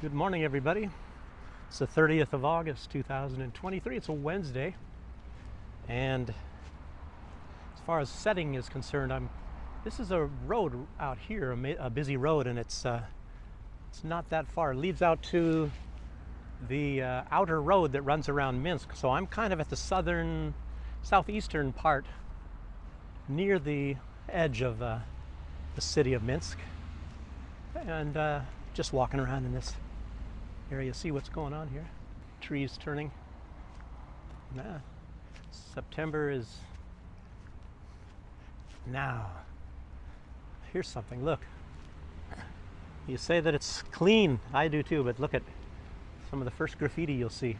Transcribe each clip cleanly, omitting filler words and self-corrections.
Good morning, everybody. It's the 30th of August, 2023. It's a Wednesday. And as far as setting is concerned, this is a road out here, a busy road, and it's not that far. It leads out to the outer road that runs around Minsk. So I'm kind of at the southeastern part, near the edge of the city of Minsk, and just walking around in this area. See what's going on here. Trees turning. September is now. Here's something. Look. You say that it's clean. I do too, but look at some of the first graffiti you'll see.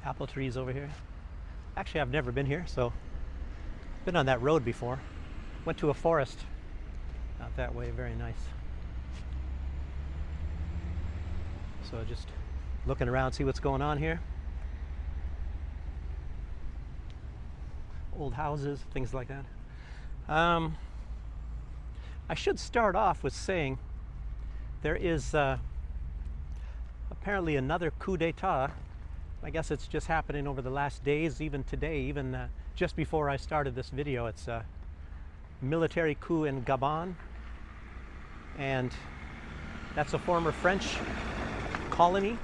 Apple trees over here. Actually, I've never been here, so been on that road before. Went to a forest out that way. Very nice. So just looking around, see what's going on here. Old houses, things like that. I should start off with saying there is apparently another coup d'etat. I guess it's just happening over the last days, even today, even just before I started this video. It's a military coup in Gabon, and that's a former French colony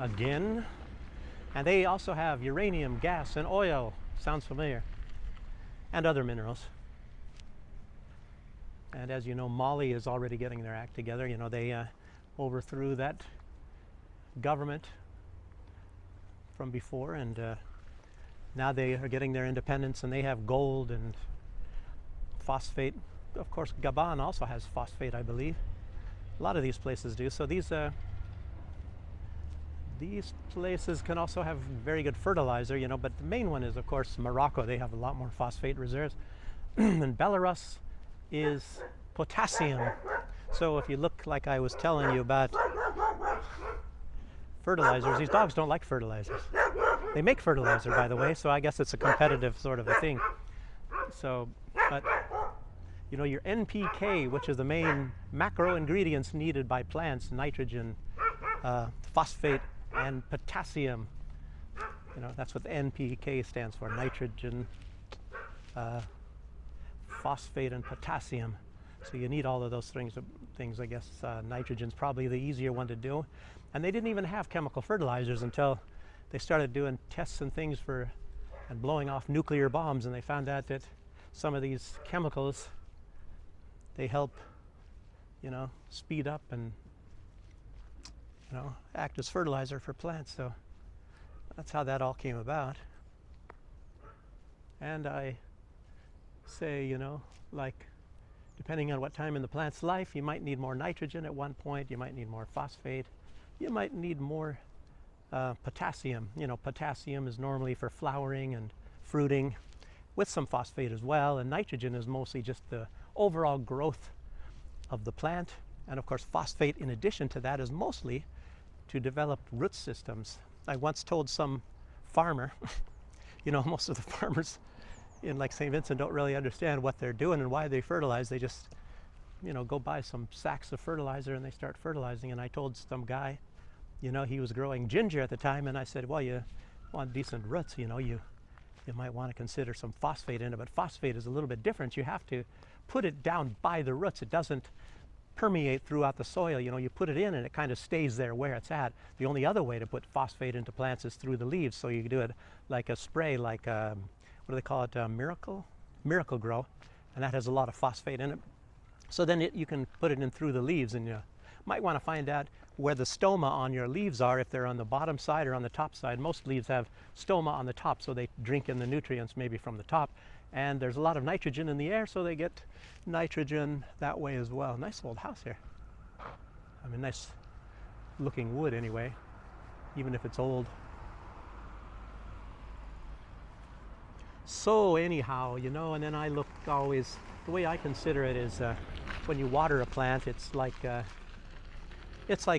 again. And they also have uranium, gas, and oil. Sounds familiar. And other minerals. And as you know, Mali is already getting their act together. You know, they overthrew that government from before, and now they are getting their independence, and they have gold and phosphate. Of course, Gabon also has phosphate, I believe. A lot of these places do. So these places can also have very good fertilizer, you know, but the main one is, of course, Morocco. They have a lot more phosphate reserves. And Belarus is potassium. So if you look, like I was telling you about fertilizers, these dogs don't like fertilizers. They make fertilizer, by the way, so I guess it's a competitive sort of a thing. So, but you know, your NPK, which is the main macro ingredients needed by plants, nitrogen, phosphate, and potassium. You know, that's what the NPK stands for: nitrogen, phosphate, and potassium. So you need all of those things. I guess nitrogen's probably the easier one to do. And they didn't even have chemical fertilizers until they started doing tests and things and blowing off nuclear bombs, and they found out that some of these chemicals, they help, you know, speed up and, you know, act as fertilizer for plants. So that's how that all came about. And I say, you know, like, depending on what time in the plant's life, you might need more nitrogen at one point, you might need more phosphate, you might need more potassium. You know, potassium is normally for flowering and fruiting, with some phosphate as well, and nitrogen is mostly just the overall growth of the plant. And of course, phosphate, in addition to that, is mostly to develop root systems. I once told some farmer, you know, most of the farmers in like St. Vincent don't really understand what they're doing and why they fertilize. They just, you know, go buy some sacks of fertilizer and they start fertilizing. And I told some guy, you know, he was growing ginger at the time, and I said, well, you want decent roots, you know, you might want to consider some phosphate in it. But phosphate is a little bit different. You have to put it down by the roots. It doesn't permeate throughout the soil. You know, you put it in and it kind of stays there where it's at. The only other way to put phosphate into plants is through the leaves. So you do it like a spray, like what do they call it, Miracle Grow, and that has a lot of phosphate in it. So then you can put it in through the leaves, and you might want to find out where the stoma on your leaves are, if they're on the bottom side or on the top side. Most leaves have stoma on the top, so they drink in the nutrients maybe from the top. And there's a lot of nitrogen in the air, so they get nitrogen that way as well. Nice old house here. I mean, nice looking wood anyway, even if it's old. So anyhow, you know, and then I look always, the way I consider it is when you water a plant, it's like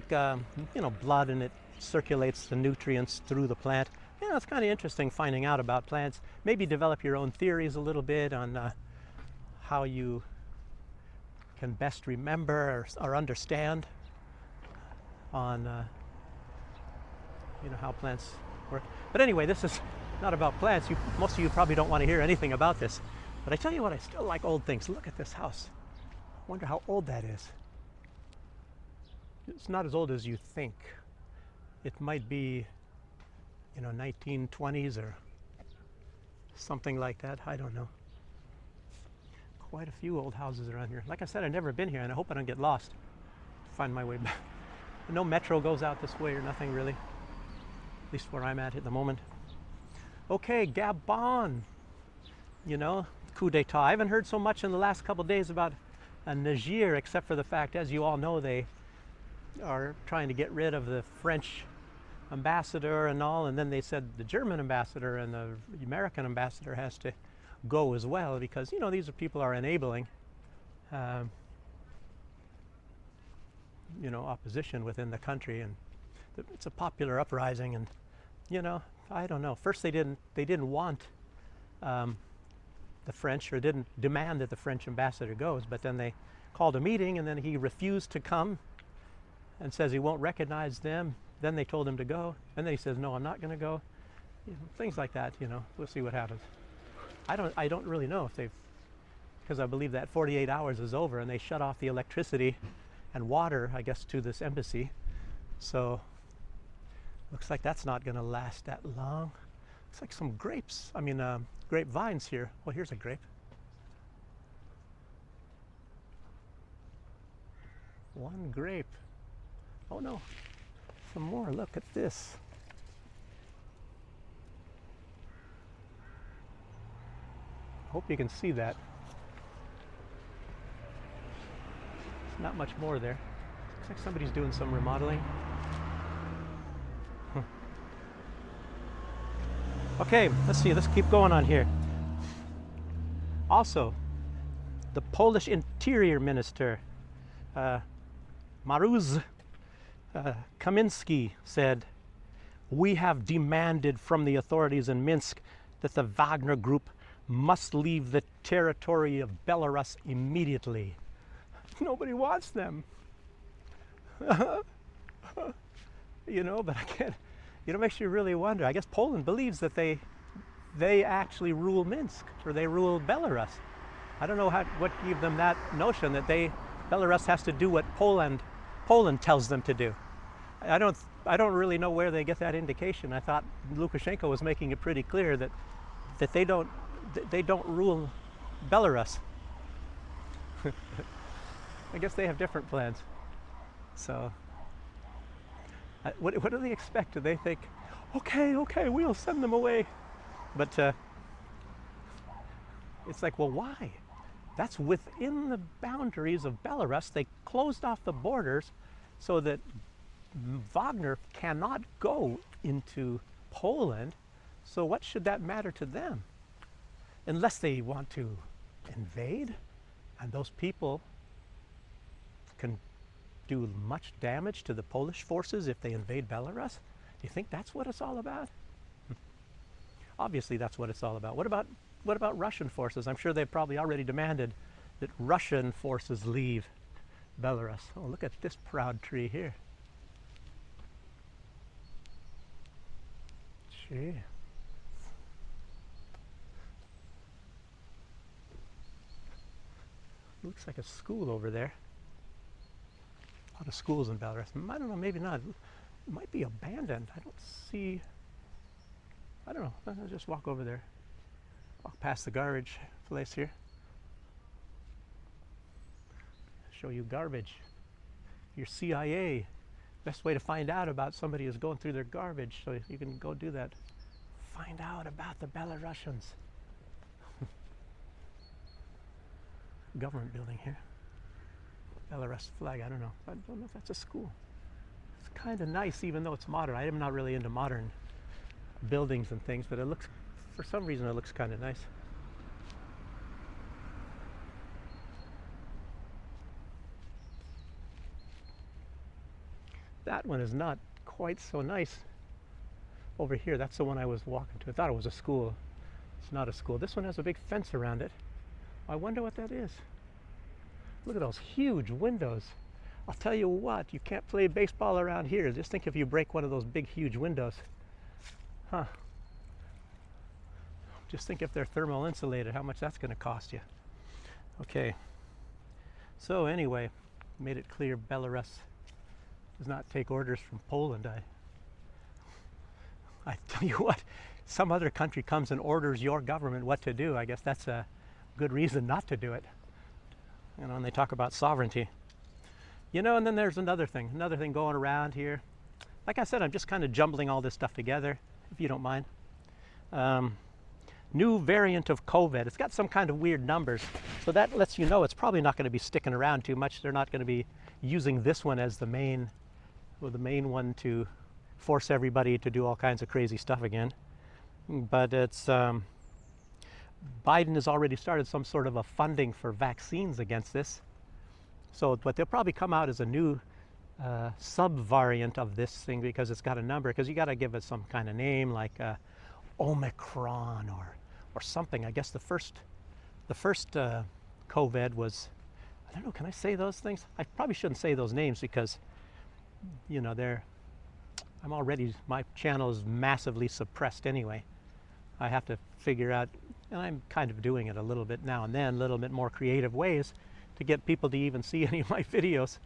you know, blood, and it circulates the nutrients through the plant. You know, it's kind of interesting finding out about plants. Maybe develop your own theories a little bit on how you can best remember or understand on you know, how plants work. But anyway, this is not about plants. Most of you probably don't want to hear anything about this. But I tell you what, I still like old things. Look at this house. I wonder how old that is. It's not as old as you think. It might be, you know, 1920s or something like that. I don't know. Quite a few old houses around here. Like I said, I've never been here, and I hope I don't get lost. Find my way back. No metro goes out this way or nothing really. At least where I'm at the moment. Okay, Gabon. You know, coup d'etat. I haven't heard so much in the last couple of days about Niger, except for the fact, as you all know, they are trying to get rid of the French ambassador and all, and then they said the German ambassador and the American ambassador has to go as well, because, you know, these are people are enabling you know, opposition within the country, and it's a popular uprising. And, you know, I don't know, first they didn't want the French, or didn't demand that the French ambassador goes, but then they called a meeting, and then he refused to come and says he won't recognize them. Then they told him to go, and then he says, no, I'm not going to go. You know, things like that, you know. We'll see what happens. I don't really know if they've, because I believe that 48 hours is over, and they shut off the electricity and water, I guess, to this embassy. So looks like that's not going to last that long. Looks like some grapes. I mean, grapevines here. Well, here's a grape. One grape. Oh no, some more. Look at this. Hope you can see that. There's not much more there. Looks like somebody's doing some remodeling. Okay, let's see. Let's keep going on here. Also, the Polish Interior Minister, Mariusz Kamiński, said, "We have demanded from the authorities in Minsk that the Wagner Group must leave the territory of Belarus immediately." Nobody wants them. You know, but I can't, you know, it makes you really wonder. I guess Poland believes that they actually rule Minsk, or they rule Belarus. I don't know what gave them that notion that Belarus has to do what Poland tells them to do. I don't really know where they get that indication. I thought Lukashenko was making it pretty clear that they don't rule Belarus. I guess they have different plans. So what do they expect? Do they think, okay, we'll send them away? But it's like, well, why? That's within the boundaries of Belarus. They closed off the borders so that Wagner cannot go into Poland. So what should that matter to them? Unless they want to invade, and those people can do much damage to the Polish forces if they invade Belarus. Do you think that's what it's all about? Obviously that's what it's all about. What about Russian forces? I'm sure they've probably already demanded that Russian forces leave Belarus. Oh, look at this proud tree here. Gee. Looks like a school over there. A lot of schools in Belarus. I don't know, maybe not. It might be abandoned. I don't see. I don't know. I'll just walk over there. Walk past the garbage place here. Show you garbage. Your CIA. Best way to find out about somebody is going through their garbage, so you can go do that. Find out about the Belarusians. Government building here. Belarus flag. I don't know. I don't know if that's a school. It's kind of nice, even though it's modern. I am not really into modern buildings and things, but it looks, for some reason, it looks kind of nice. That one is not quite so nice. Over here, that's the one I was walking to. I thought it was a school. It's not a school. This one has a big fence around it. I wonder what that is. Look at those huge windows. I'll tell you what, you can't play baseball around here. Just think if you break one of those big, huge windows. Huh. Just think if they're thermal insulated, how much that's going to cost you. Okay. So anyway, made it clear Belarus does not take orders from Poland. I tell you what, some other country comes and orders your government what to do. I guess that's a good reason not to do it. You know, and they talk about sovereignty. You know, and then there's another thing going around here. Like I said, I'm just kind of jumbling all this stuff together, if you don't mind. New variant of COVID. It's got some kind of weird numbers. So that lets you know it's probably not going to be sticking around too much. They're not going to be using this one as the main one to force everybody to do all kinds of crazy stuff again. But it's Biden has already started some sort of a funding for vaccines against this. So, but they'll probably come out as a new sub-variant of this thing because it's got a number, because you got to give it some kind of name like Omicron or something. I guess the first COVID was, I don't know, can I say those things? I probably shouldn't say those names because, you know, my channel is massively suppressed anyway. I have to figure out, and I'm kind of doing it a little bit now and then, a little bit more creative ways to get people to even see any of my videos.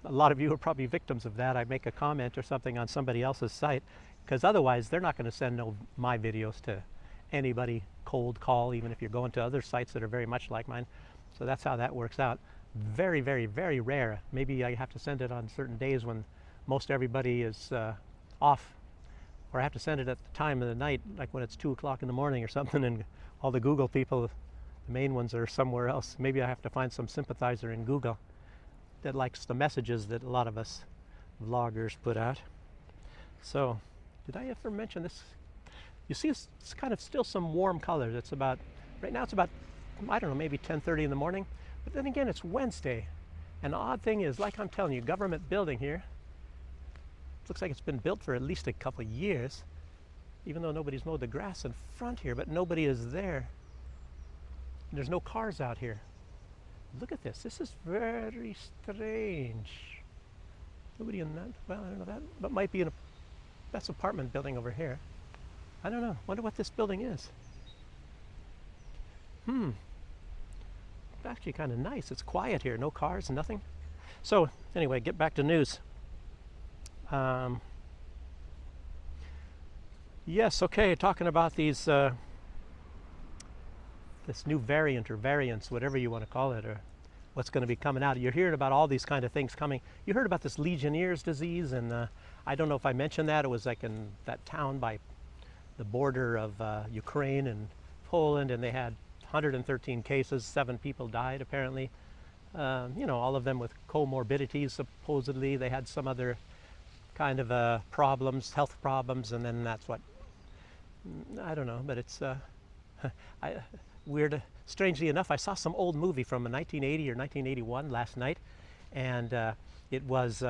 A lot of you are probably victims of that. I make a comment or something on somebody else's site, because otherwise they're not going to send my videos to anybody cold call, even if you're going to other sites that are very much like mine. So that's how that works out. Very, very, very rare. Maybe I have to send it on certain days when most everybody is off, or I have to send it at the time of the night, like when it's 2 o'clock in the morning or something, and all the Google people, the main ones, are somewhere else. Maybe I have to find some sympathizer in Google that likes the messages that a lot of us vloggers put out. So, did I ever mention this? You see, it's kind of still some warm colors. It's about, right now it's about, I don't know, maybe 10:30 in the morning. But then again, it's Wednesday. And the odd thing is, like I'm telling you, government building here, looks like it's been built for at least a couple of years, even though nobody's mowed the grass in front here, but nobody is there. There's no cars out here. Look at this. This is very strange. Nobody in that, well, I don't know that, but might be in that's apartment building over here. I don't know. Wonder what this building is. It's actually kind of nice. It's quiet here. No cars, nothing. So anyway, get back to news. Yes, okay, talking about these this new variant or variants, whatever you want to call it, or what's going to be coming out. You're hearing about all these kind of things coming. You heard about this Legionnaires' disease, and I don't know if I mentioned that. It was like in that town by the border of Ukraine and Poland, and they had 113 cases. 7 people died, apparently. You know, all of them with comorbidities, supposedly. They had some other kind of problems, health problems, and then that's what, I don't know, but it's weird. Strangely enough, I saw some old movie from 1980 or 1981 last night, and it was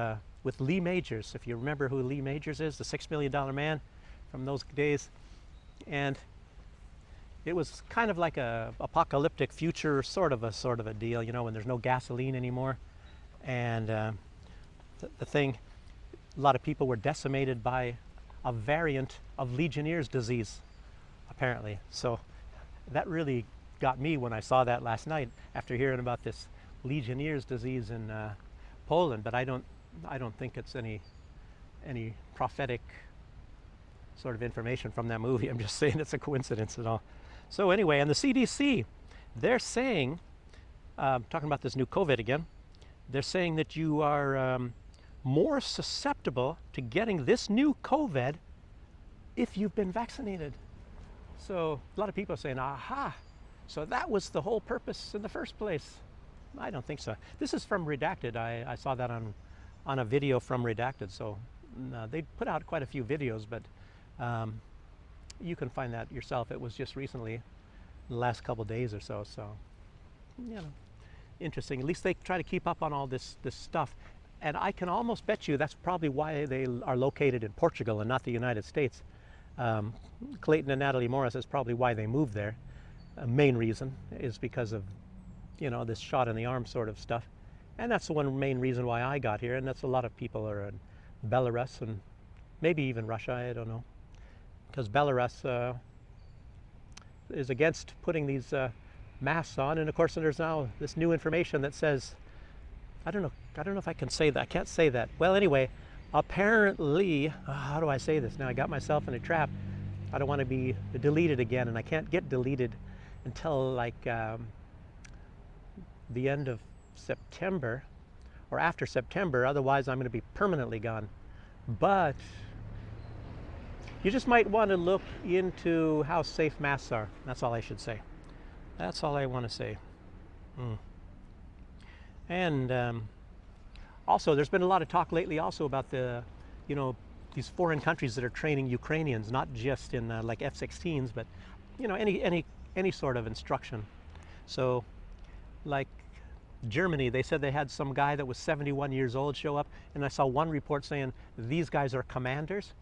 with Lee Majors, if you remember who Lee Majors is, the $6 Million Man from those days. And it was kind of like a apocalyptic future sort of a deal, you know, when there's no gasoline anymore. And the thing, a lot of people were decimated by a variant of Legionnaires' disease, apparently. So that really got me when I saw that last night after hearing about this Legionnaires' disease in Poland. But I don't think it's any prophetic sort of information from that movie. I'm just saying it's a coincidence at all. So anyway, and the CDC, they're saying, talking about this new COVID again, they're saying that you are more susceptible to getting this new COVID if you've been vaccinated. So a lot of people are saying, aha, so that was the whole purpose in the first place. I don't think so. This is from Redacted. I saw that on a video from Redacted. So they put out quite a few videos, but you can find that yourself. It was just recently, the last couple days or so. So, you know, interesting. At least they try to keep up on all this stuff. And I can almost bet you that's probably why they are located in Portugal and not the United States. Clayton and Natalie Morris is probably why they moved there. Main reason is because of, this shot in the arm sort of stuff. And that's the one main reason why I got here, and that's a lot of people are in Belarus and maybe even Russia, I don't know. Because Belarus is against putting these masks on, and of course there's now this new information that says, I don't know if I can say that, I can't say that. Well, anyway, apparently, how do I say this? Now I got myself in a trap. I don't want to be deleted again, and I can't get deleted until like the end of September or after September, otherwise I'm going to be permanently gone. But you just might want to look into how safe masks are. That's all I should say. That's all I want to say. And also, there's been a lot of talk lately also about the, these foreign countries that are training Ukrainians, not just in like F-16s, but any sort of instruction. So, like Germany, they said they had some guy that was 71 years old show up, and I saw one report saying these guys are commanders,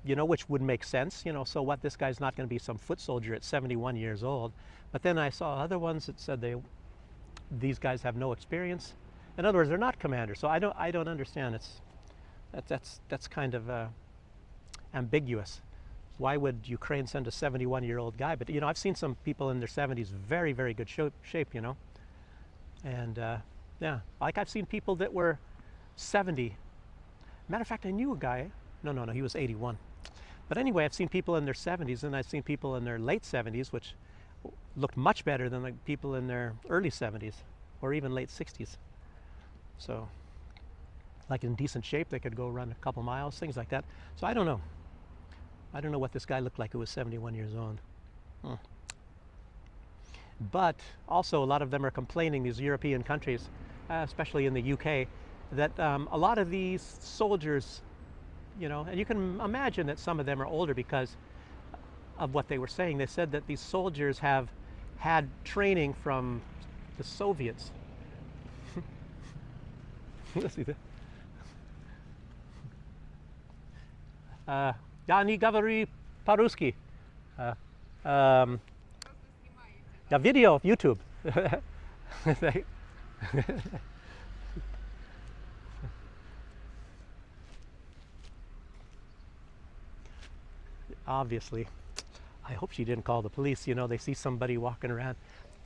which would make sense, so what, this guy's not going to be some foot soldier at 71 years old. But then I saw other ones that said these guys have no experience. In other words, they're not commanders. So I don't understand. That's kind of ambiguous. Why would Ukraine send a 71-year-old guy? But I've seen some people in their 70s, very, very good shape, and yeah, like I've seen people that were 70. Matter of fact, I knew a guy. No, he was 81. But anyway, I've seen people in their 70s, and I've seen people in their late 70s, which looked much better than the people in their early 70s or even late 60s. So, like in decent shape, they could go run a couple miles, things like that. So I don't know. I don't know what this guy looked like who was 71 years old. But also, a lot of them are complaining, these European countries, especially in the UK, that a lot of these soldiers, and you can imagine that some of them are older because of what they were saying. They said that these soldiers have had training from the Soviets. Let's see that. Я не говорю по-русски. The video of YouTube. Obviously, I hope she didn't call the police. They see somebody walking around.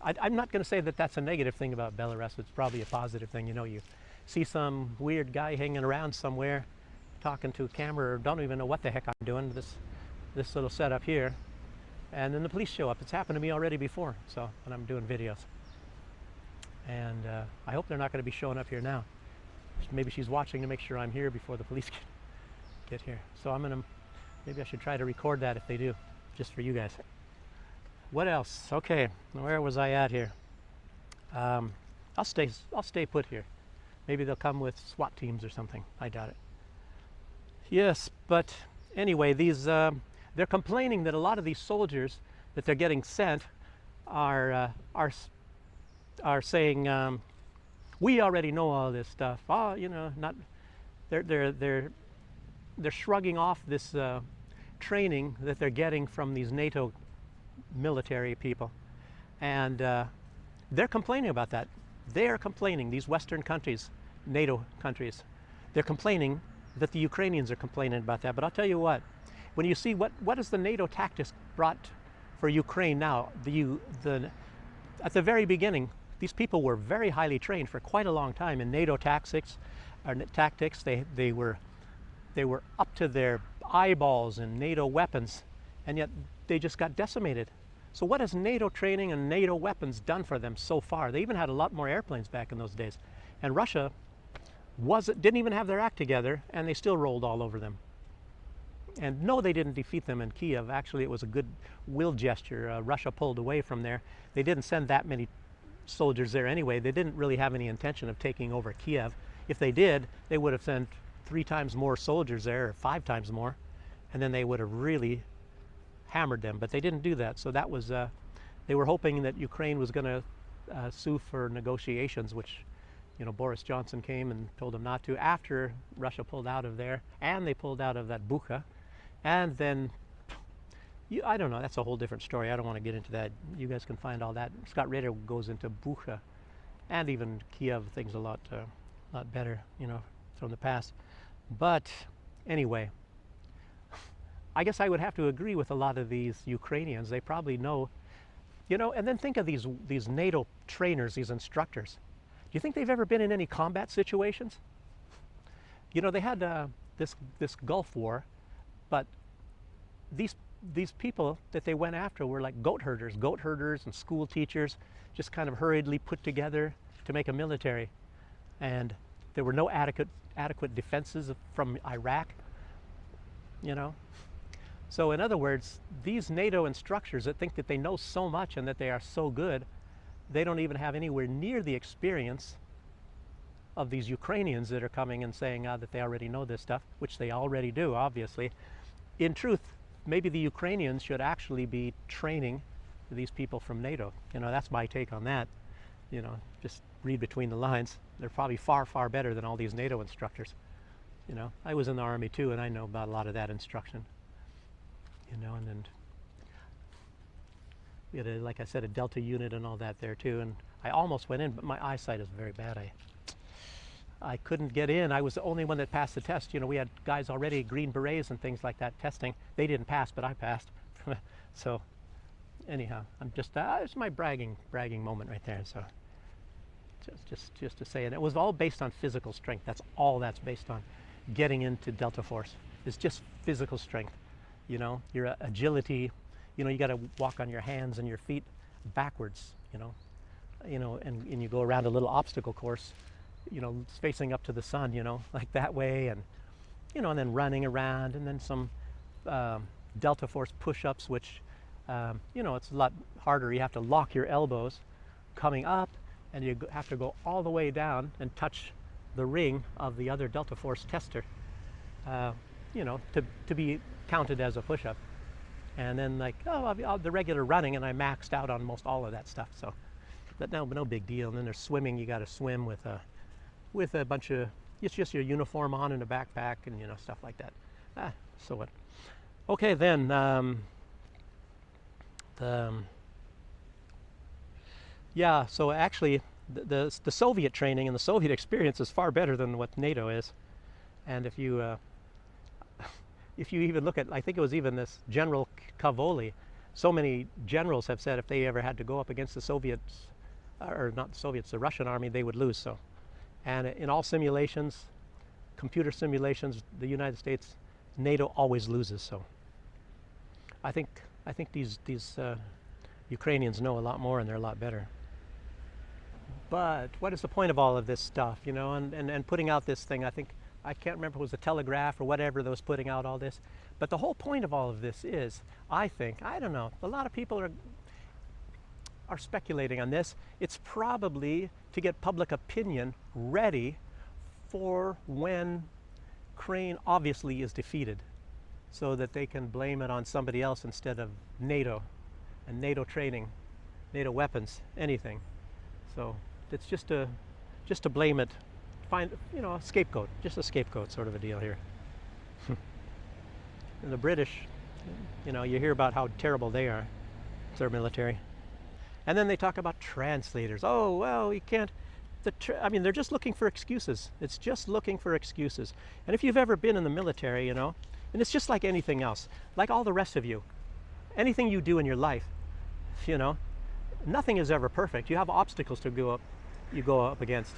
I'm not going to say that that's a negative thing about Belarus. It's probably a positive thing. You see some weird guy hanging around somewhere, talking to a camera, or don't even know what the heck I'm doing. This little setup here. And then the police show up. It's happened to me already before, so when I'm doing videos. And I hope they're not going to be showing up here now. Maybe she's watching to make sure I'm here before the police get here. So maybe I should try to record that if they do, just for you guys. What else? Okay, where was I at here? I'll stay put here. Maybe they'll come with SWAT teams or something. I doubt it. Yes, but anyway, they're complaining that a lot of these soldiers that they're getting sent are saying, we already know all this stuff. They're shrugging off this training that they're getting from these NATO military people, and they're complaining about that. They are complaining, these Western countries, NATO countries, they're complaining that the Ukrainians are complaining about that. But I'll tell you what, when you see what is the NATO tactics brought for Ukraine now, at the very beginning, these people were very highly trained for quite a long time in NATO tactics. They were up to their eyeballs in NATO weapons, and yet they just got decimated. So what has NATO training and NATO weapons done for them so far? They even had a lot more airplanes back in those days. And Russia didn't even have their act together, and they still rolled all over them. And no, they didn't defeat them in Kiev. Actually, it was a good will gesture. Russia pulled away from there. They didn't send that many soldiers there anyway. They didn't really have any intention of taking over Kiev. If they did, they would have sent 3 times more soldiers there, or 5 times more, and then they would have really hammered them. But they didn't do that. So that was, they were hoping that Ukraine was going to sue for negotiations, which, You know, Boris Johnson came and told them not to after Russia pulled out of there, and they pulled out of that Bucha. And then, I don't know, that's a whole different story. I don't want to get into that. You guys can find all that. Scott Ritter goes into Bucha and even Kiev, things a lot better, you know, from the past. But anyway, I guess I would have to agree with a lot of these Ukrainians. They probably know, you know, and then think of these NATO trainers, these instructors. Do you think they've ever been in any combat situations? You know, they had this Gulf War, but these people that they went after were like goat herders and school teachers, just kind of hurriedly put together to make a military. And there were no adequate defenses from Iraq, you know. So in other words, these NATO instructors that think that they know so much and that they are so good, they don't even have anywhere near the experience of these Ukrainians that are coming and saying that they already know this stuff, which they already do, obviously. In truth, maybe the Ukrainians should actually be training these people from NATO. You know, that's my take on that. You know, just read between the lines. They're probably far, far better than all these NATO instructors. You know, I was in the Army too, and I know about a lot of that instruction. You know, and then we had, like I said, a Delta unit and all that there too. And I almost went in, but my eyesight is very bad. I couldn't get in. I was the only one that passed the test. You know, we had guys already, Green Berets and things like that, testing. They didn't pass, but I passed. So anyhow, I'm just, it's my bragging moment right there. So just to say, and it was all based on physical strength. That's all that's based on. Getting into Delta Force is just physical strength. You know, your agility, you know, you got to walk on your hands and your feet backwards, you know, and you go around a little obstacle course, you know, facing up to the sun, you know, like that way, and, you know, and then running around, and then some Delta Force push-ups, which, you know, it's a lot harder. You have to lock your elbows coming up, and you have to go all the way down and touch the ring of the other Delta Force tester, you know, to be counted as a push-up. And then like, oh, the regular running, and I maxed out on most all of that stuff. So, but no big deal. And then there's swimming. You got to swim with a bunch of, it's just your uniform on and a backpack and, you know, stuff like that. So what? Okay, then yeah. So actually, the Soviet training and the Soviet experience is far better than what NATO is. And if you even look at, I think it was even this General Cavoli, so many generals have said if they ever had to go up against the Soviets, or not the Soviets, the Russian army, they would lose. So, and in all simulations, computer simulations, the United States, NATO always loses. So, I think these Ukrainians know a lot more, and they're a lot better. But what is the point of all of this stuff, you know, and putting out this thing? I can't remember if it was the Telegraph or whatever that was putting out all this. But the whole point of all of this is, I don't know, a lot of people are speculating on this. It's probably to get public opinion ready for when Ukraine obviously is defeated, so that they can blame it on somebody else instead of NATO and NATO training, NATO weapons, anything. So it's just to blame it. Find, you know, a scapegoat, just a scapegoat sort of a deal here. And the British, you know, you hear about how terrible they are, their military. And then they talk about translators. Oh, well, you can't, I mean, they're just looking for excuses. It's just looking for excuses. And if you've ever been in the military, you know, and it's just like anything else, like all the rest of you, anything you do in your life, you know, nothing is ever perfect. You have obstacles to go up against.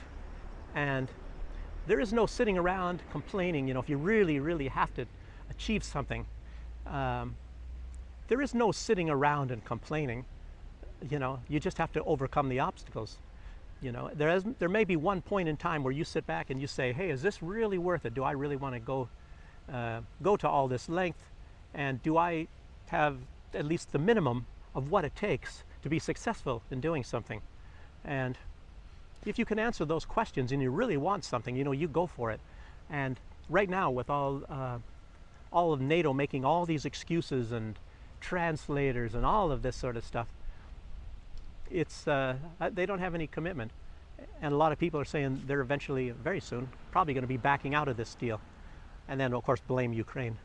And there is no sitting around complaining, you know, if you really, really have to achieve something. There is no sitting around and complaining, you know, you just have to overcome the obstacles. You know, there may be one point in time where you sit back and you say, hey, is this really worth it? Do I really want to go to all this length? And do I have at least the minimum of what it takes to be successful in doing something? And if you can answer those questions and you really want something, you know, you go for it. And right now, with all of NATO making all these excuses and translators and all of this sort of stuff, it's they don't have any commitment. And a lot of people are saying they're eventually, very soon, probably going to be backing out of this deal. And then, of course, blame Ukraine.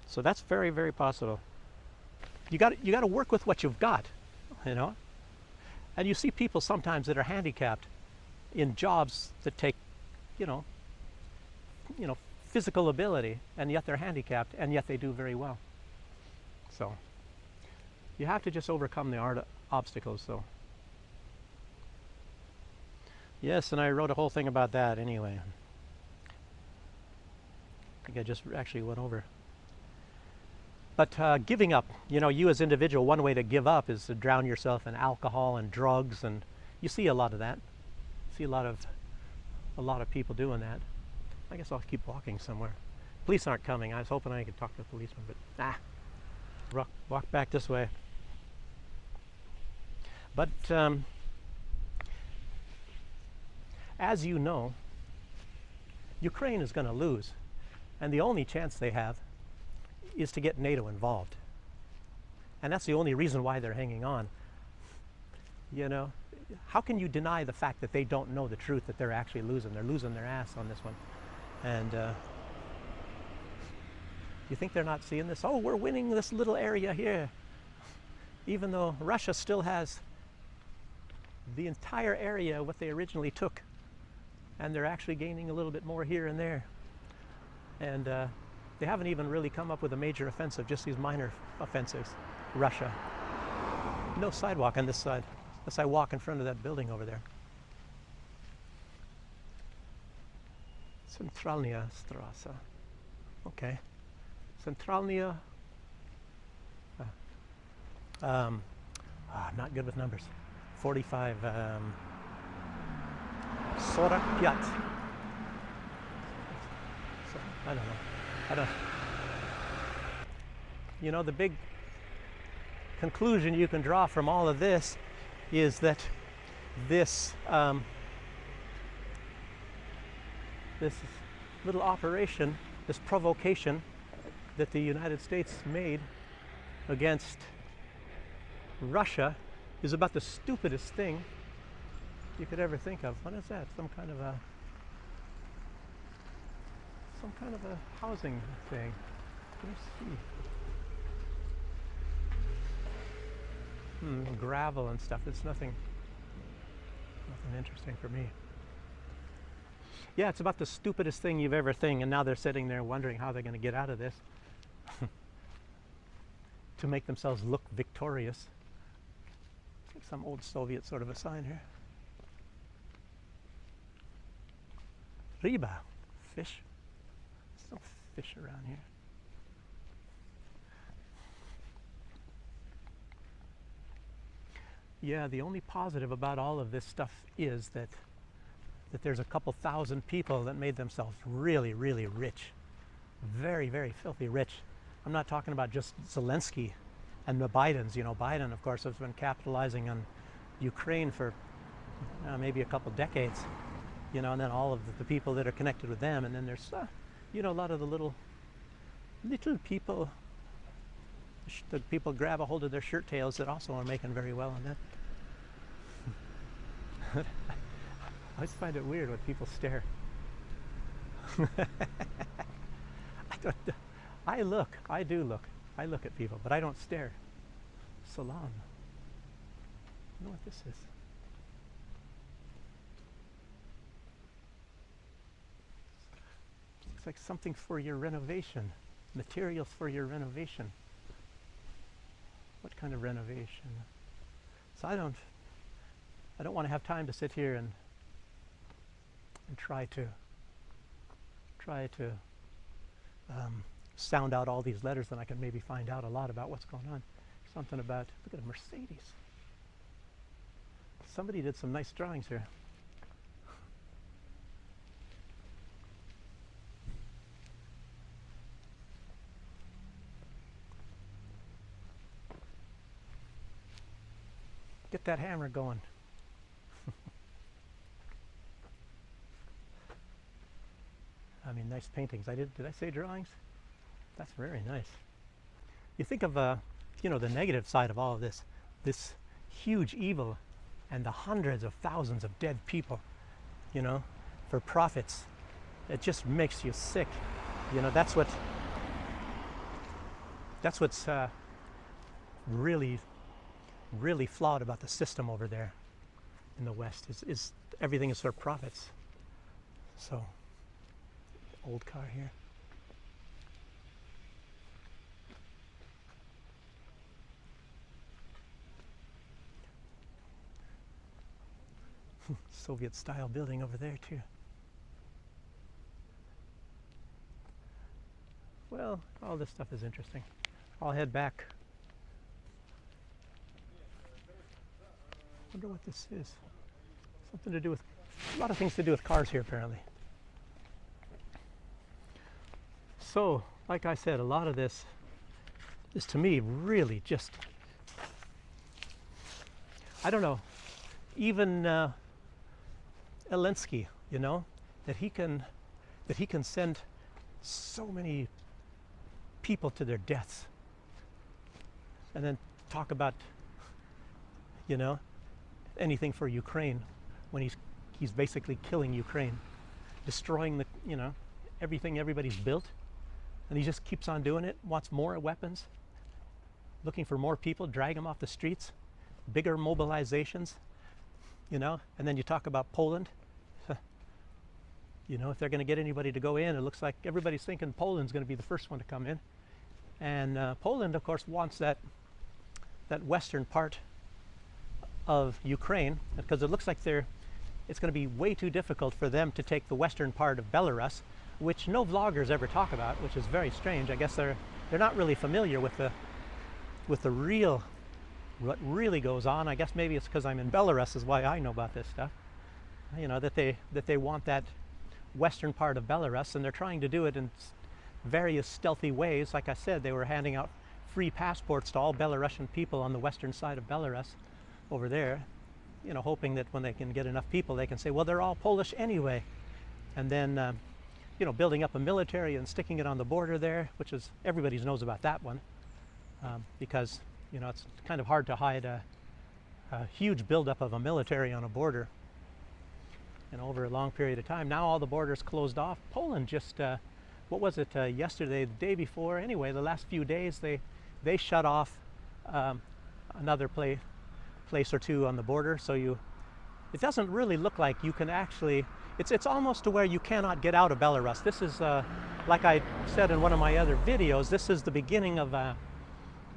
So that's very, very possible. You got to work with what you've got, you know. And you see people sometimes that are handicapped in jobs that take, you know, physical ability, and yet they're handicapped, and yet they do very well. So you have to just overcome the obstacles. So yes, and I wrote a whole thing about that anyway. I think I just actually went over. But giving up, you know, you as an individual, one way to give up is to drown yourself in alcohol and drugs, and you see a lot of that. You see a lot of people doing that. I guess I'll keep walking somewhere. Police aren't coming. I was hoping I could talk to the policeman, but walk back this way. But as you know, Ukraine is going to lose, and the only chance they have is to get NATO involved. And that's the only reason why they're hanging on. You know, how can you deny the fact that they don't know the truth, that they're actually losing? They're losing their ass on this one. And you think they're not seeing this? Oh, we're winning this little area here. Even though Russia still has the entire area what they originally took. And they're actually gaining a little bit more here and there. And they haven't even really come up with a major offensive, just these minor offensives. Russia. No sidewalk on this side, unless I walk in front of that building over there. Centralnia Straße. Okay. Centralnia. I'm not good with numbers. 45. 45. So, I don't know. You know, the big conclusion you can draw from all of this is that this this little operation, this provocation that the United States made against Russia is about the stupidest thing you could ever think of. What is that? Some kind of a housing thing. Let me see. Gravel and stuff. It's nothing interesting for me. Yeah, it's about the stupidest thing you've ever seen, and now they're sitting there wondering how they're going to get out of this to make themselves look victorious. It's like some old Soviet sort of a sign here. Riba, fish. There's no fish around here. Yeah, the only positive about all of this stuff is that there's a couple thousand people that made themselves really, really rich. Very, very filthy rich. I'm not talking about just Zelensky and the Bidens. You know, Biden, of course, has been capitalizing on Ukraine for maybe a couple decades. You know, and then all of the people that are connected with them. And then there's, you know, a lot of the little people, the people grab a hold of their shirt tails that also are making very well on that. I always find it weird when people stare. I do look. I look at people, but I don't stare. Salon. I don't know what this is. Looks like something for your renovation. Materials for your renovation. What kind of renovation? So I don't want to have time to sit here and try to sound out all these letters, then I can maybe find out a lot about what's going on. Something about, look at a Mercedes. Somebody did some nice drawings here. Get that hammer going. I mean, nice paintings. Did I say drawings? That's very nice. You think of, you know, the negative side of all of this huge evil and the hundreds of thousands of dead people, you know, for profits. It just makes you sick. You know, that's what's really flawed about the system over there in the West is everything is for profits. So, old car here. Soviet style building over there too. Well, all this stuff is interesting. I'll head back. Wonder what this is. Something to do with, a lot of things to do with cars here apparently. So, like I said, a lot of this is to me really just, I don't know, even Zelensky, you know, that he can send so many people to their deaths and then talk about, you know, anything for Ukraine when he's basically killing Ukraine, destroying the, you know, everything everybody's built, and he just keeps on doing it, wants more weapons, looking for more people, drag them off the streets, bigger mobilizations, you know. And then you talk about Poland. You know, if they're going to get anybody to go in, it looks like everybody's thinking Poland's going to be the first one to come in. And Poland, of course, wants that western part of Ukraine, because it looks like it's going to be way too difficult for them to take the western part of Belarus, which no vloggers ever talk about, which is very strange. I guess they're not really familiar with the real, what really goes on. I guess maybe it's because I'm in Belarus is why I know about this stuff. You know, that they want that western part of Belarus, and they're trying to do it in various stealthy ways. Like I said, they were handing out free passports to all Belarusian people on the western side of Belarus over there, you know, hoping that when they can get enough people, they can say, well, they're all Polish anyway. And then, you know, building up a military and sticking it on the border there, which is, everybody knows about that one, because, you know, it's kind of hard to hide a huge buildup of a military on a border, you know, over a long period of time. Now all the borders closed off. Poland just, what was it, yesterday, the day before, anyway, the last few days, they shut off another place or two on the border. So it doesn't really look like you can actually, it's almost to where you cannot get out of Belarus. This is, like I said in one of my other videos, this is the beginning of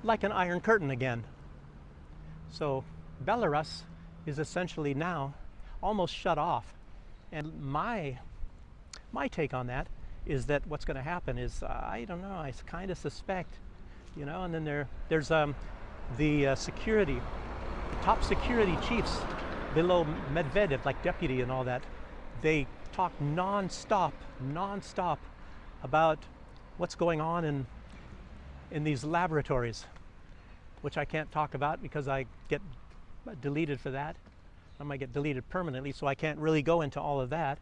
like an Iron Curtain again. So Belarus is essentially now almost shut off. And my take on that is that what's going to happen is, I don't know, I kind of suspect, you know, and then there's the security, the top security chiefs below Medvedev, like deputy and all that, they talk non-stop about what's going on in these laboratories, which I can't talk about because I get deleted for that. I might get deleted permanently, so I can't really go into all of that.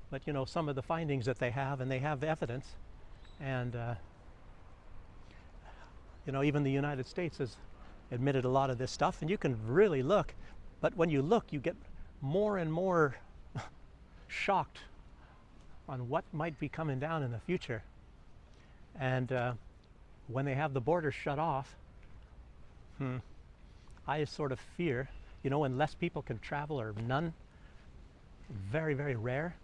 But, you know, some of the findings that they have, and they have evidence, and you know, even the United States has admitted a lot of this stuff, and you can really look, but when you look, you get more and more shocked on what might be coming down in the future. And when they have the borders shut off, I sort of fear, you know, when less people can travel, or none, very, very rare,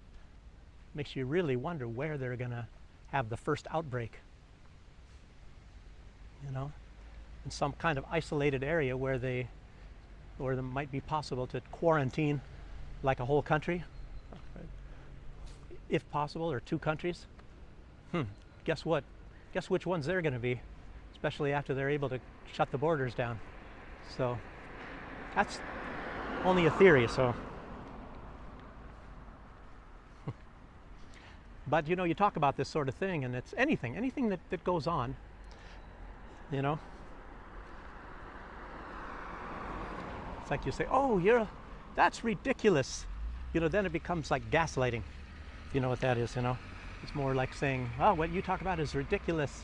makes you really wonder where they're going to have the first outbreak. You know, in some kind of isolated area where it might be possible to quarantine like a whole country, if possible, or two countries. Guess what? Guess which ones they're going to be, especially after they're able to shut the borders down. So that's only a theory, so. But, you know, you talk about this sort of thing, and it's anything that goes on, you know. It's like you say, oh, that's ridiculous. You know, then it becomes like gaslighting. You know what that is, you know. It's more like saying, oh, what you talk about is ridiculous.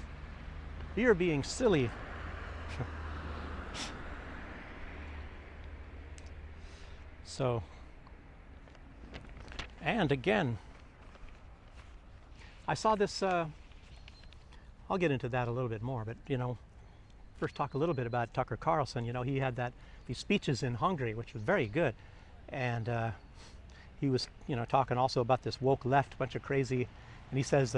You're being silly. So, and again, I saw this, I'll get into that a little bit more, but first talk a little bit about Tucker Carlson. He had these speeches in Hungary, which was very good. And he was, talking also about this woke left, bunch of crazy, and he says,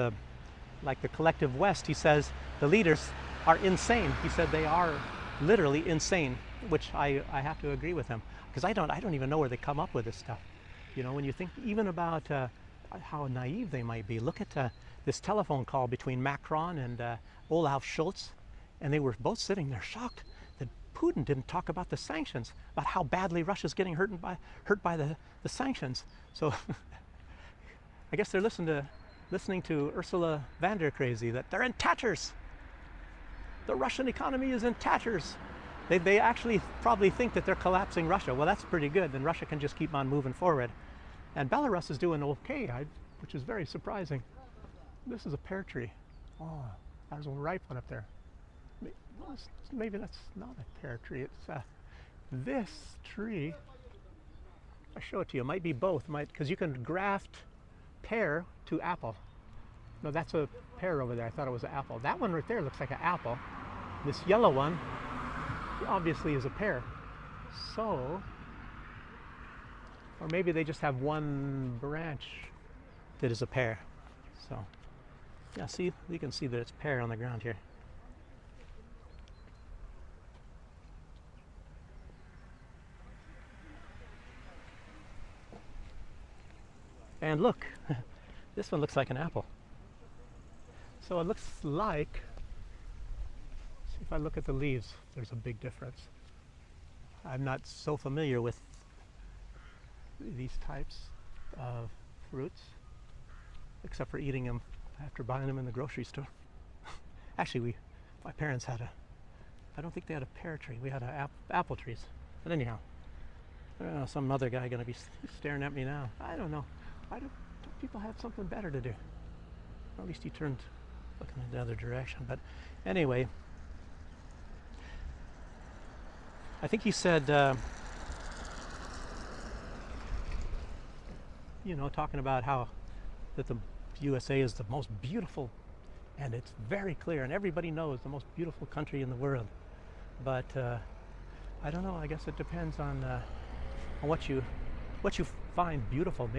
like the collective West, he says the leaders are insane. He said they are literally insane, which I have to agree with him, because I don't even know where they come up with this stuff. When you think even about how naive they might be. Look at this telephone call between Macron and Olaf Scholz, and they were both sitting there shocked that Putin didn't talk about the sanctions, about how badly Russia's getting hurt by the sanctions. So I guess they're listening to Ursula von der Crazy, that they're in tatters. The Russian economy is in tatters. They actually probably think that they're collapsing Russia. Well, that's pretty good. Then Russia can just keep on moving forward. And Belarus is doing okay, which is very surprising. This is a pear tree. Oh, there's a ripe one up there. Maybe that's not a pear tree. It's this tree. I'll show it to you. It might be both, because you can graft pear to apple. No, that's a pear over there. I thought it was an apple. That one right there looks like an apple. This yellow one obviously is a pear. So, or maybe they just have one branch that is a pear. So, yeah, see, you can see that it's pear on the ground here. And look, this one looks like an apple. So it looks like, see if I look at the leaves, there's a big difference. I'm not so familiar with these types of fruits, except for eating them after buying them in the grocery store. Actually, my parents had I don't think they had a pear tree, we had apple trees. But anyhow, some other guy gonna be staring at me now. I don't know. Don't people have something better to do? Or at least he turned looking in the other direction. But anyway, I think he said, talking about how that the USA is the most beautiful, and it's very clear, and everybody knows the most beautiful country in the world. But I don't know. I guess it depends on what you find beautiful.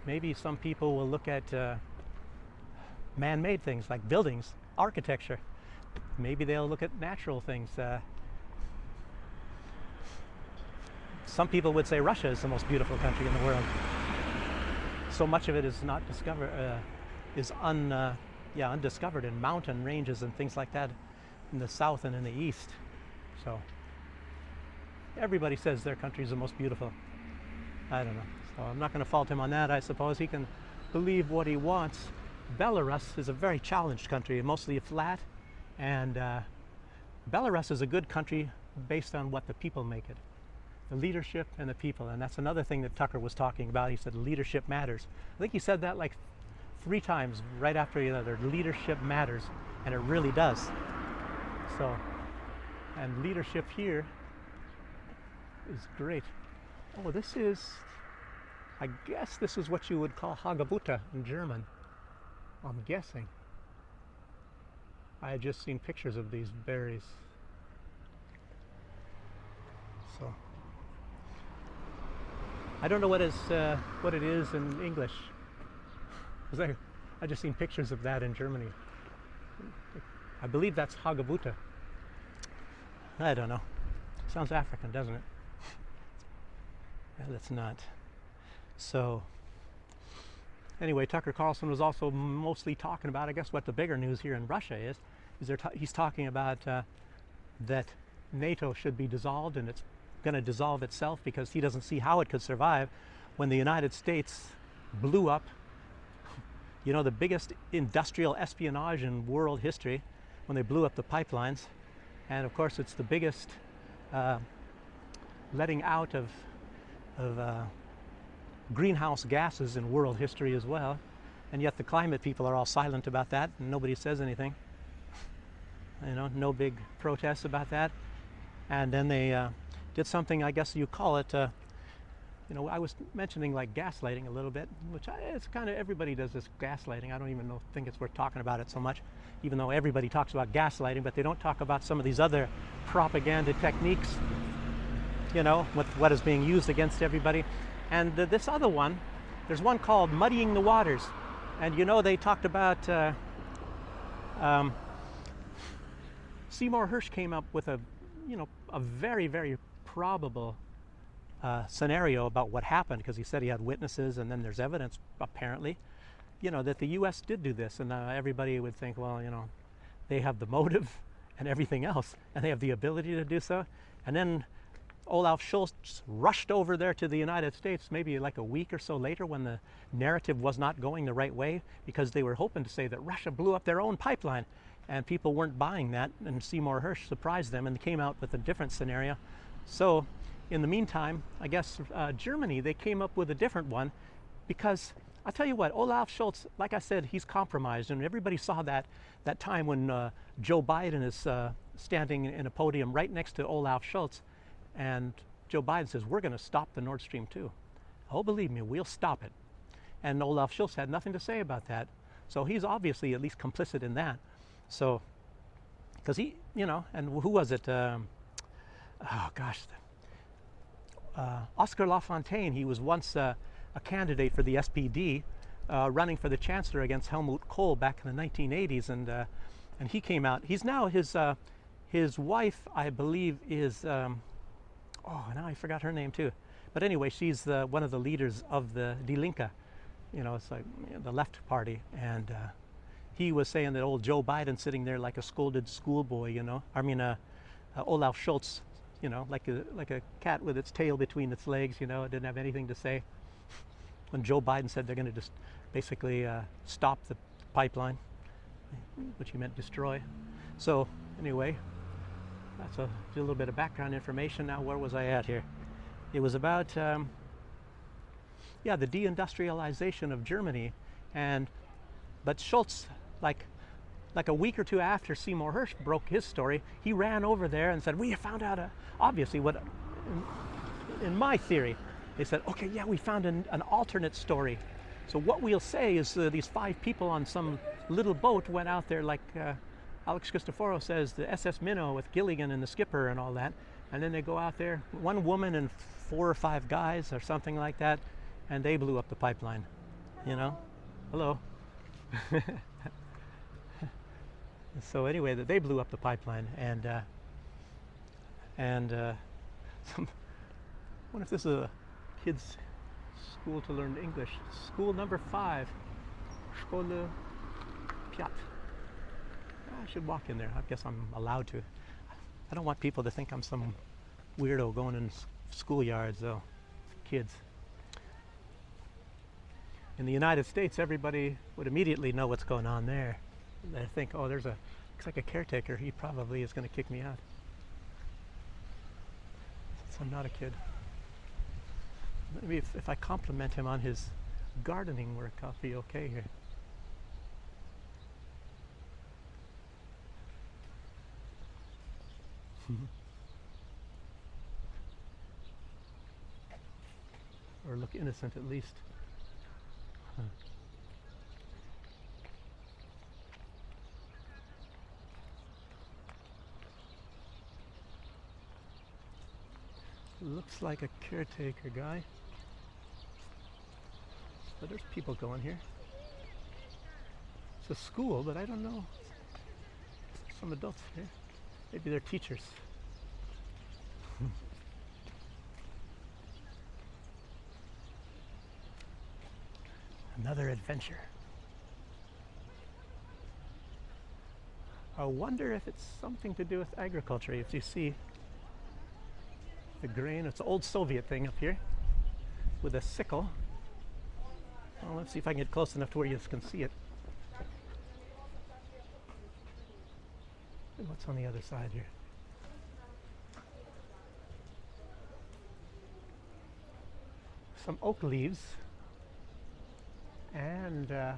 Maybe some people will look at man-made things like buildings, architecture. Maybe they'll look at natural things. Some people would say Russia is the most beautiful country in the world. So much of it is not discovered, undiscovered in mountain ranges and things like that in the south and in the east. So everybody says their country is the most beautiful. I don't know. So I'm not going to fault him on that. I suppose he can believe what he wants. Belarus is a very challenged country, mostly flat, and Belarus is a good country based on what the people make it. The leadership and the people, and that's another thing that Tucker was talking about. He said leadership matters. I think he said that like 3 times right after each other. Leadership matters, and it really does. So, and leadership here is great. Oh, this is, I guess this is what you would call Hagebutte in German. I'm guessing. I had just seen pictures of these berries. So I don't know what it is in English. I just seen pictures of that in Germany. I believe that's Hagebutte. I don't know. Sounds African, doesn't it? Well, it's not. So anyway, Tucker Carlson was also mostly talking about, I guess, what the bigger news here in Russia is he's talking about that NATO should be dissolved, and it's going to dissolve itself because he doesn't see how it could survive when the United States blew up, the biggest industrial espionage in world history, when they blew up the pipelines. And of course, it's the biggest letting out of greenhouse gases in world history as well, and yet the climate people are all silent about that, and nobody says anything. No big protests about that. And then they did something, I guess you call it, You know, I was mentioning like gaslighting a little bit, which it's kind of, everybody does this gaslighting. I don't even think it's worth talking about it so much, even though everybody talks about gaslighting, but they don't talk about some of these other propaganda techniques, you know, with what is being used against everybody. And this other one, there's one called muddying the waters. And you know, they talked about, Seymour Hersh came up with a, you know, a very, very probable scenario about what happened, because he said he had witnesses, and then there's evidence apparently, you know, that the U.S. did do this, and everybody would think, well, you know, they have the motive and everything else, and they have the ability to do so. And then Olaf Scholz rushed over there to the United States maybe like a week or so later, when the narrative was not going the right way, because they were hoping to say that Russia blew up their own pipeline, and people weren't buying that, and Seymour Hersh surprised them and came out with a different scenario. So in the meantime, I guess Germany, they came up with a different one, because I'll tell you what, Olaf Scholz, like I said, he's compromised, and everybody saw that time when Joe Biden is standing in a podium right next to Olaf Scholz, and Joe Biden says, we're going to stop the Nord Stream 2. Oh, believe me, we'll stop it. And Olaf Scholz had nothing to say about that. So he's obviously at least complicit in that. So, because he, you know, and who was it? Oh gosh, Oscar Lafontaine. He was once a candidate for the SPD, running for the chancellor against Helmut Kohl back in the 1980s, and he came out. He's now his wife, I believe, is oh, now I forgot her name too. But anyway, she's one of the leaders of the Die Linke. You know, it's like, you know, the left party, and he was saying that old Joe Biden sitting there like a scolded schoolboy, you know. I mean, Olaf Scholz, you know, like a cat with its tail between its legs, you know, it didn't have anything to say. When Joe Biden said they're going to just basically stop the pipeline, which he meant destroy. So anyway, that's a little bit of background information. Now, where was I at here? It was about, yeah, the deindustrialization of Germany, but Scholz, like a week or two after Seymour Hersh broke his story, he ran over there and said, we found out, obviously, what, in my theory, they said, okay, yeah, we found an alternate story. So what we'll say is these 5 people on some little boat went out there, like Alex Cristoforo says, the SS Minnow with Gilligan and the skipper and all that, and then they go out there, one woman and 4 or 5 guys or something like that, and they blew up the pipeline, you know? Hello. So anyway, they blew up the pipeline, and I wonder if this is a kids' school to learn English. School number 5, Schule Piat. I should walk in there. I guess I'm allowed to. I don't want people to think I'm some weirdo going in schoolyards, though. Kids. In the United States, everybody would immediately know what's going on there. They think, oh, looks like a caretaker. He probably is going to kick me out. So I'm not a kid. Maybe if I compliment him on his gardening work, I'll be okay here. Or look innocent at least. Looks like a caretaker guy. But there's people going here. It's a school, but I don't know. There's some adults here. Maybe they're teachers. Another adventure. I wonder if it's something to do with agriculture. If you see the grain, it's an old Soviet thing up here with a sickle. Well, let's see if I can get close enough to where you can see it. And what's on the other side here? Some oak leaves and some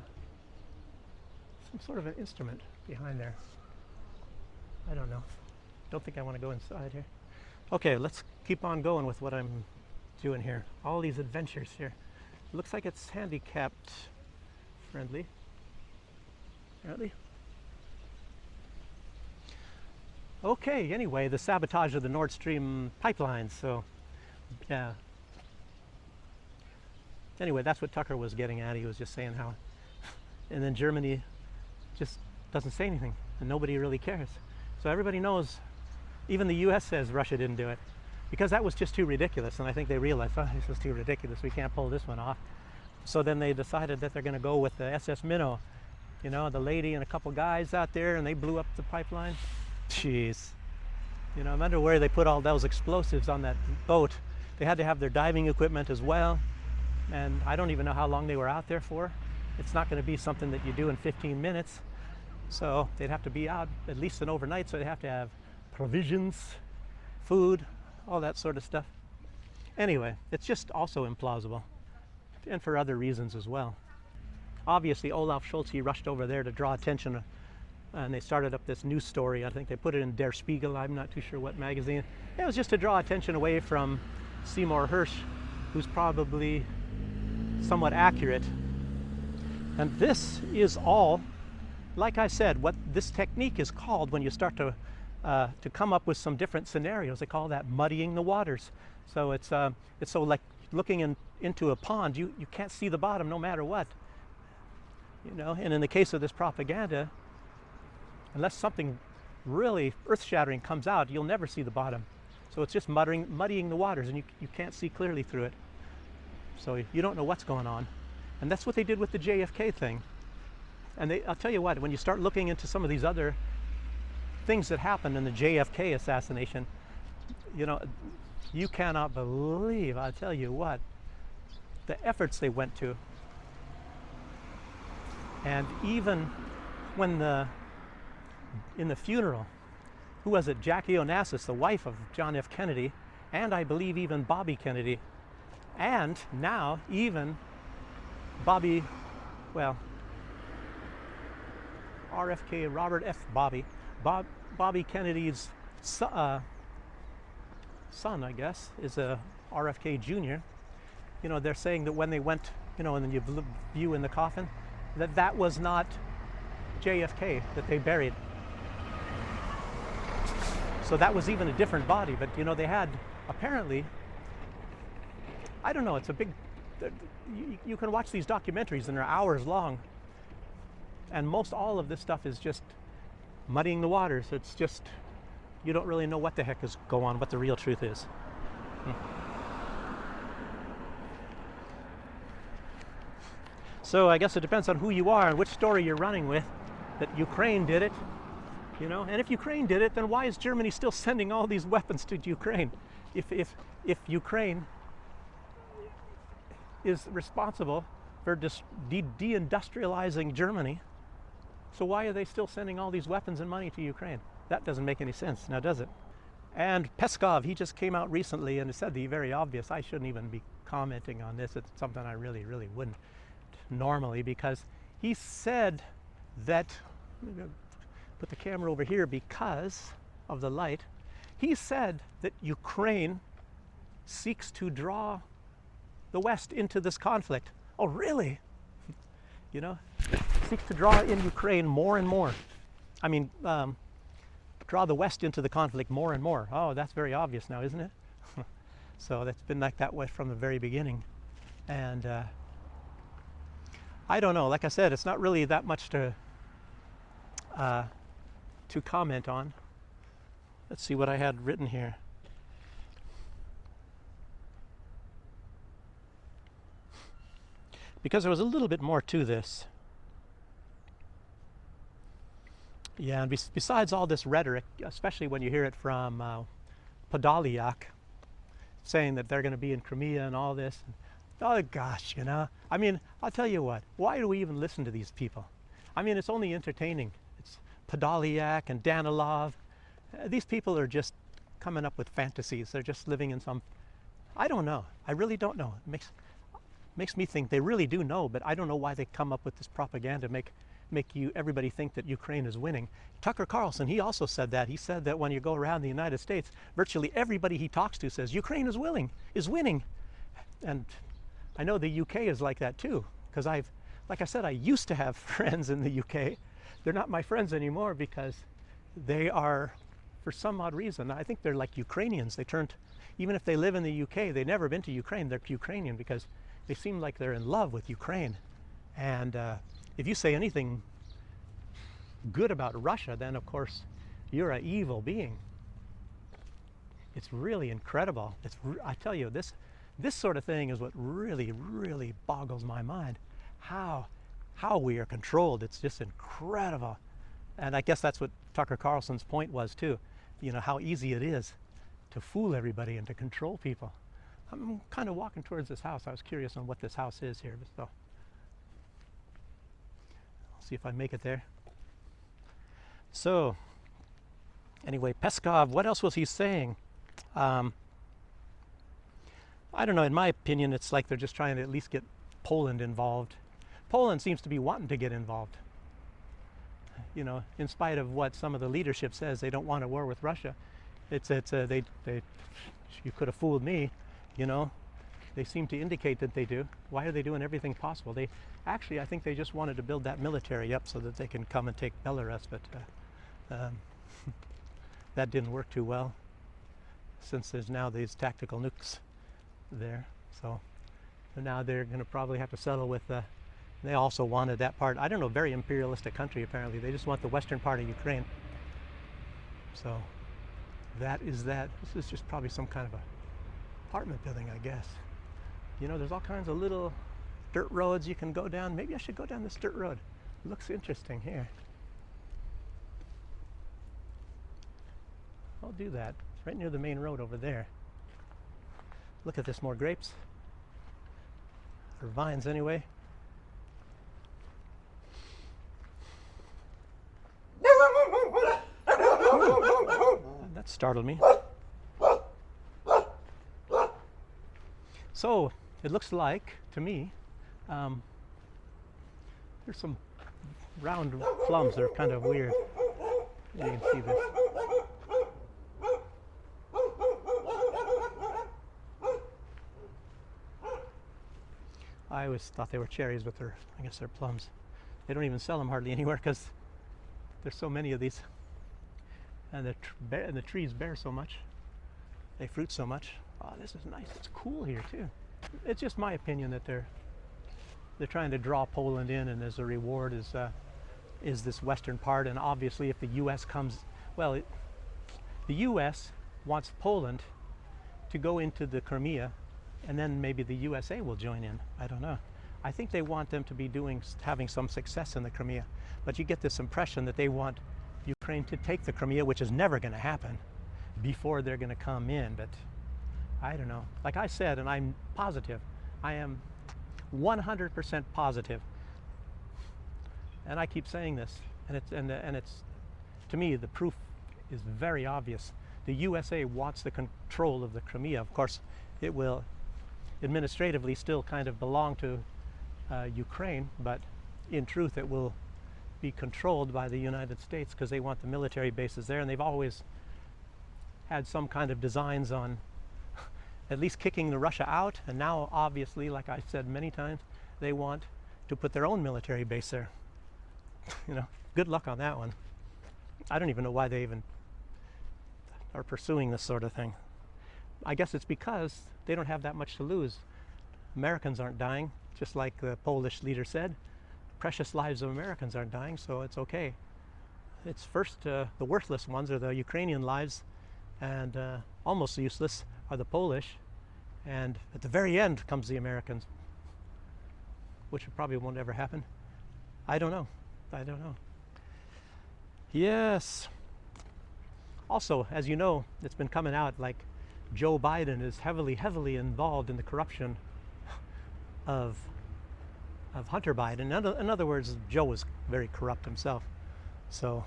sort of an instrument behind there. I don't know. Don't think I want to go inside here. Okay, let's keep on going with what I'm doing here? All these adventures here. It looks like it's handicapped friendly. Apparently. Okay, anyway, the sabotage of the Nord Stream pipelines. So, yeah. Anyway, that's what Tucker was getting at. He was just saying how, and then Germany just doesn't say anything, and nobody really cares. So everybody knows, even the US says Russia didn't do it, because that was just too ridiculous, and I think they realized, oh, this is too ridiculous, we can't pull this one off. So then they decided that they're going to go with the SS Minnow, you know, the lady and a couple guys out there, and they blew up the pipeline. Jeez. You know, I wonder where they put all those explosives on that boat. They had to have their diving equipment as well, and I don't even know how long they were out there for. It's not going to be something that you do in 15 minutes. So they'd have to be out at least an overnight, so they have to have provisions, food, all that sort of stuff. Anyway, it's just also implausible, and for other reasons as well. Obviously, Olaf Scholz, he rushed over there to draw attention, and they started up this news story. I think they put it in Der Spiegel, I'm not too sure what magazine. It was just to draw attention away from Seymour Hersh, who's probably somewhat accurate. And this is all, like I said, what this technique is called when you start to come up with some different scenarios. They call that muddying the waters. So it's so like looking into a pond, you can't see the bottom no matter what. You know, and in the case of this propaganda, unless something really earth-shattering comes out, you'll never see the bottom. So it's just muddying the waters, and you can't see clearly through it. So you don't know what's going on. And that's what they did with the JFK thing. And I'll tell you what, when you start looking into some of these other things that happened in the JFK assassination, you know, you cannot believe, I'll tell you what, the efforts they went to. And even when in the funeral, who was it? Jackie Onassis, the wife of John F. Kennedy, and I believe even Bobby Kennedy, and now even Bobby, well, RFK, Robert F. Bobby Kennedy's son, I guess, is a RFK Jr. You know, they're saying that when they went, you know, and then you view in the coffin, that was not JFK that they buried. So that was even a different body. But you know, they had apparently, I don't know, it's a big, you can watch these documentaries and they're hours long, and most all of this stuff is just muddying the waters. It's just, you don't really know what the heck is going on, what the real truth is. So I guess it depends on who you are and which story you're running with, that Ukraine did it, you know. And if Ukraine did it, then why is Germany still sending all these weapons to Ukraine? If Ukraine is responsible for deindustrializing Germany, so why are they still sending all these weapons and money to Ukraine? That doesn't make any sense, now does it? And Peskov, he just came out recently and said the very obvious. I shouldn't even be commenting on this. It's something I really wouldn't normally, because he said that, put the camera over here because of the light, he said that Ukraine seeks to draw the West into this conflict. Oh, really? You know, seeks to draw in Ukraine more and more. I mean, draw the West into the conflict more and more. Oh, that's very obvious now, isn't it? So that's been like that way from the very beginning. And I don't know. Like I said, it's not really that much to comment on. Let's see what I had written here. Because there was a little bit more to this. Yeah, and besides all this rhetoric, especially when you hear it from Podolyak, saying that they're going to be in Crimea and all this. Oh gosh, you know. I mean, I'll tell you what. Why do we even listen to these people? I mean, it's only entertaining. It's Podolyak and Danilov. These people are just coming up with fantasies. They're just living in some, I don't know. I really don't know. It makes me think they really do know, but I don't know why they come up with this propaganda, make everybody think that Ukraine is winning. Tucker Carlson, he also said that. He said that when you go around the United States, virtually everybody he talks to says Ukraine is winning. and I know the UK is like that too, because like I said, I used to have friends in the UK. They're not my friends anymore because they are, for some odd reason, I think they're like Ukrainians. They turned, even if they live in the UK, they've never been to Ukraine. They're Ukrainian because they seem like they're in love with Ukraine. And if you say anything good about Russia, then of course you're an evil being. It's really incredible. I tell you, this sort of thing is what really, really boggles my mind. How we are controlled. It's just incredible. And I guess that's what Tucker Carlson's point was too. You know, how easy it is to fool everybody and to control people. I'm kind of walking towards this house. I was curious on what this house is here. So I'll see if I make it there. So anyway, Peskov, what else was he saying? I don't know, in my opinion, it's like they're just trying to at least get Poland involved. Poland seems to be wanting to get involved. You know, in spite of what some of the leadership says, they don't want a war with Russia. You could have fooled me, you know. They seem to indicate that they do. Why are they doing everything possible? Actually, I think they just wanted to build that military up so that they can come and take Belarus, but that didn't work too well, since there's now these tactical nukes there. So now they're going to probably have to settle with they also wanted that part. I don't know, very imperialistic country apparently. They just want the western part of Ukraine. So that is that. This is just probably some kind of a apartment building, I guess. You know, there's all kinds of little dirt roads you can go down. Maybe I should go down this dirt road. It looks interesting here. I'll do that. It's right near the main road over there. Look at this, more grapes. Or vines anyway. That startled me. So it looks like, to me, there's some round plums that are kind of weird. You can see this. I always thought they were cherries, but I guess they're plums. They don't even sell them hardly anywhere because there's so many of these, and the trees bear so much. They fruit so much. Oh, this is nice. It's cool here too. It's just my opinion that they're trying to draw Poland in, and as a reward is this western part. And obviously, if the U.S. comes, well, the U.S. wants Poland to go into the Crimea, and then maybe the USA will join in. I don't know. I think they want them to be having some success in the Crimea, but you get this impression that they want Ukraine to take the Crimea, which is never going to happen, before they're going to come in. But I don't know. Like I said, and I'm positive, I am 100% positive, and I keep saying this, and it's to me the proof is very obvious. The USA wants the control of the Crimea. Of course, it will administratively still kind of belong to Ukraine, but in truth it will be controlled by the United States because they want the military bases there, and they've always had some kind of designs on at least kicking the Russia out, and now obviously, like I said many times, they want to put their own military base there. You know, good luck on that one. I don't even know why they even are pursuing this sort of thing. I guess it's because they don't have that much to lose. Americans aren't dying, just like the Polish leader said. Precious lives of Americans aren't dying, so it's okay. It's first, the worthless ones are the Ukrainian lives, and almost useless are the Polish, and at the very end comes the Americans, which probably won't ever happen. I don't know. Yes. Also, as you know, it's been coming out like Joe Biden is heavily involved in the corruption of Hunter Biden. In other words, Joe was very corrupt himself. So,